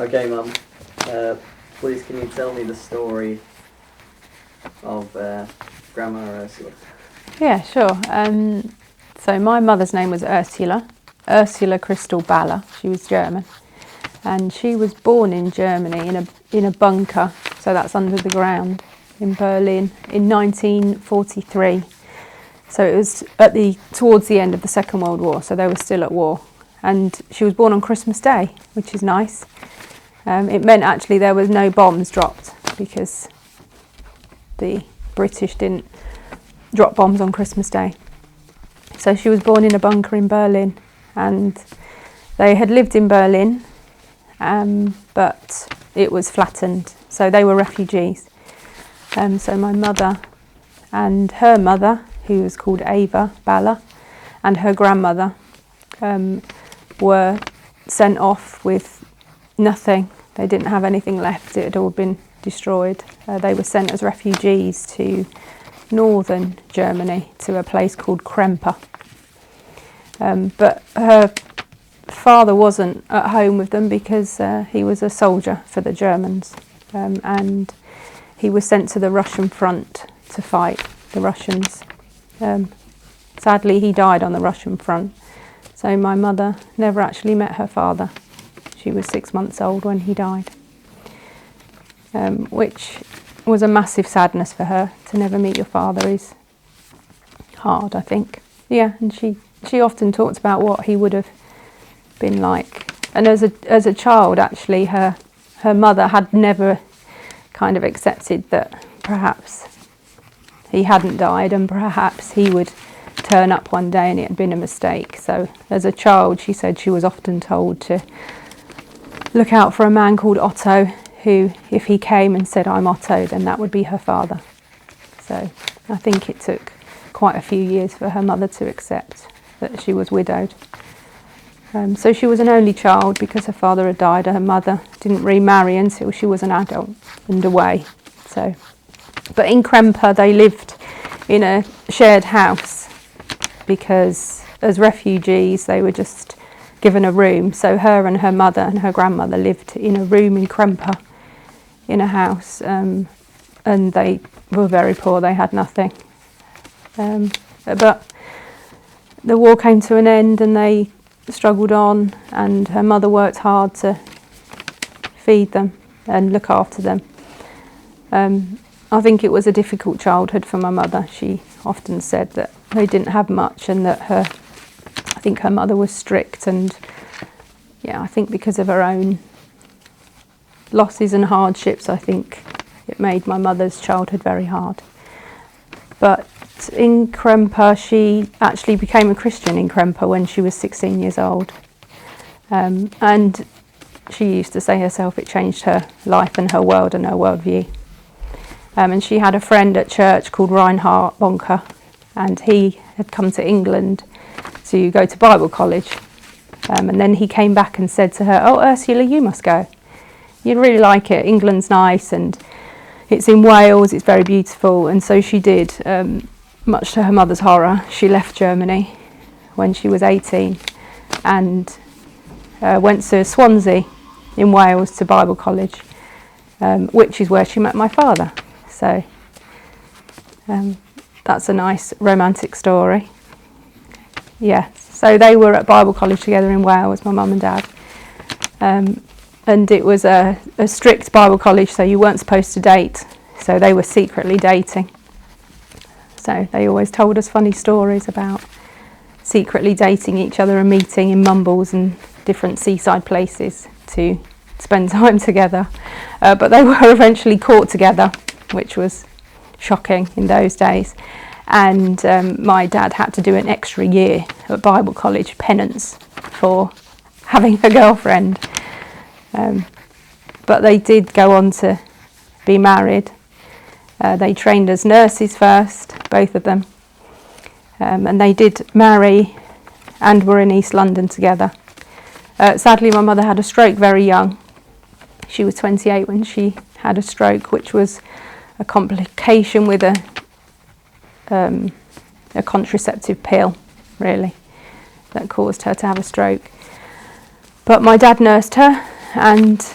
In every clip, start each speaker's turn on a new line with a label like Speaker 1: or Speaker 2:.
Speaker 1: Okay, Mum. Please can you tell me the story of Grandma Ursula?
Speaker 2: Yeah, sure. So my mother's name was Ursula Crystal Baller. She was German, and she was born in Germany in a bunker. So that's under the ground in Berlin in 1943. So it was towards the end of the Second World War. So they were still at war, and she was born on Christmas Day, which is nice. It meant actually there was no bombs dropped because the British didn't drop bombs on Christmas Day. So she was born in a bunker in Berlin, and they had lived in Berlin, but it was flattened, so they were refugees. So my mother and her mother, who was called Eva Baller, and her grandmother were sent off with nothing. They didn't have anything left. It had all been destroyed. They were sent as refugees to northern Germany, to a place called Kremper. But her father wasn't at home with them because he was a soldier for the Germans, and he was sent to the Russian front to fight the Russians. Sadly, he died on the Russian front, so my mother never actually met her father. She was 6 months old when he died, which was a massive sadness for her. To never meet your father is hard, I think. Yeah, and she often talked about what he would have been like. And as a child, actually, her mother had never kind of accepted that perhaps he hadn't died, and perhaps he would turn up one day and it had been a mistake. So as a child, she said she was often told to look out for a man called Otto, who, if he came and said, "I'm Otto," then that would be her father. So I think it took quite a few years for her mother to accept that she was widowed. So she was an only child because her father had died. Her mother didn't remarry until she was an adult and away. But in Kremper they lived in a shared house because as refugees they were just given a room. So her and her mother and her grandmother lived in a room in Kremper in a house, and they were very poor. They had nothing. But the war came to an end and they struggled on, and her mother worked hard to feed them and look after them. I think it was a difficult childhood for my mother. She often said that they didn't have much, and that I think her mother was strict, and I think because of her own losses and hardships, I think it made my mother's childhood very hard. But in Kremper, she actually became a Christian in Kremper when she was 16 years old. And she used to say herself it changed her life and her world and her worldview. And she had a friend at church called Reinhard Bonker, and he had come to England to go to Bible college. And then he came back and said to her, "Oh, Ursula, you must go. You'd really like it. England's nice, and it's in Wales, it's very beautiful." And so she did. Much to her mother's horror, she left Germany when she was 18 and went to Swansea in Wales to Bible college, which is where she met my father. So that's a nice romantic story. Yes, so they were at Bible college together in Wales, my mum and dad. And it was a strict Bible college, so you weren't supposed to date. So they were secretly dating. So they always told us funny stories about secretly dating each other and meeting in Mumbles and different seaside places to spend time together. But they were eventually caught together, which was shocking in those days. And my dad had to do an extra year at Bible college, penance for having a girlfriend. But they did go on to be married. They trained as nurses first, both of them. And they did marry and were in East London together. Sadly, my mother had a stroke very young. She was 28 when she had a stroke, which was a complication with a contraceptive pill, really, that caused her to have a stroke. But my dad nursed her, and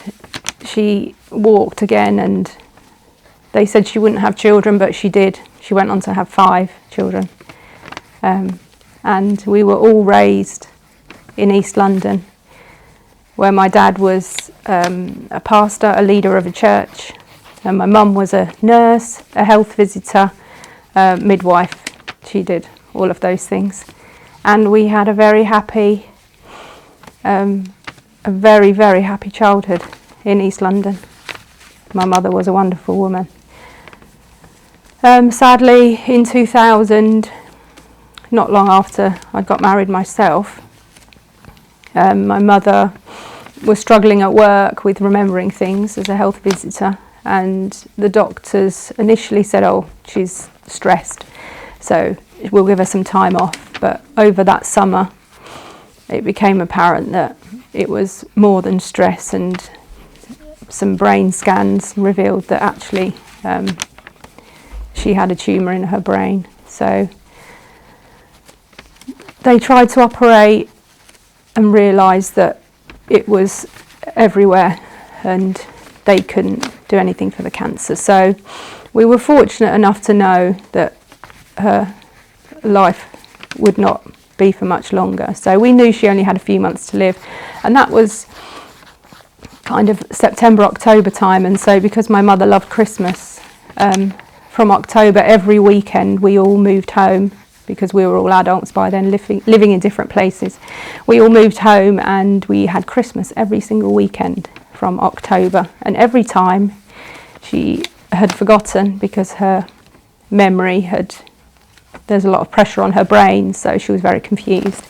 Speaker 2: she walked again, and they said she wouldn't have children, but she did. She went on to have 5 children. And we were all raised in East London, where my dad was a pastor, a leader of a church, and my mum was a nurse, a health visitor, midwife. She did all of those things. And we had a very happy, a very, very happy childhood in East London. My mother was a wonderful woman. Sadly, in 2000, not long after I got married myself, my mother was struggling at work with remembering things as a health visitor, and the doctors initially said, oh, she's stressed, so we'll give her some time off. But over that summer, it became apparent that it was more than stress, and some brain scans revealed that actually she had a tumour in her brain. So they tried to operate and realised that it was everywhere and they couldn't do anything for the cancer. So we were fortunate enough to know that her life would not be for much longer. So we knew she only had a few months to live, and that was kind of September, October time. And so because my mother loved Christmas, from October every weekend we all moved home, because we were all adults by then, living in different places. We all moved home and we had Christmas every single weekend from October. And every time she had forgotten, because her memory there's a lot of pressure on her brain, so she was very confused.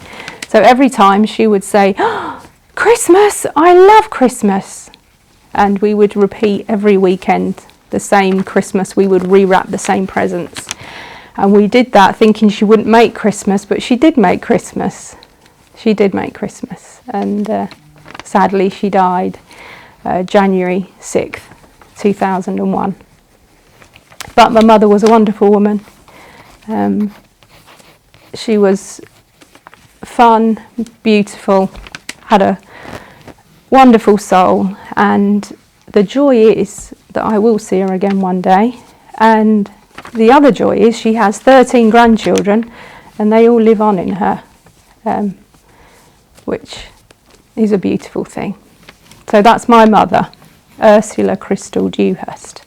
Speaker 2: So every time she would say, oh, Christmas, I love Christmas. And we would repeat every weekend the same Christmas. We would rewrap the same presents. And we did that thinking she wouldn't make Christmas, but she did make Christmas. She did make Christmas. And sadly, she died January 6th, 2001. But my mother was a wonderful woman. She was fun, beautiful, had a wonderful soul, and the joy is that I will see her again one day. And the other joy is she has 13 grandchildren, and they all live on in her, which is a beautiful thing. So that's my mother, Ursula Crystal Dewhurst.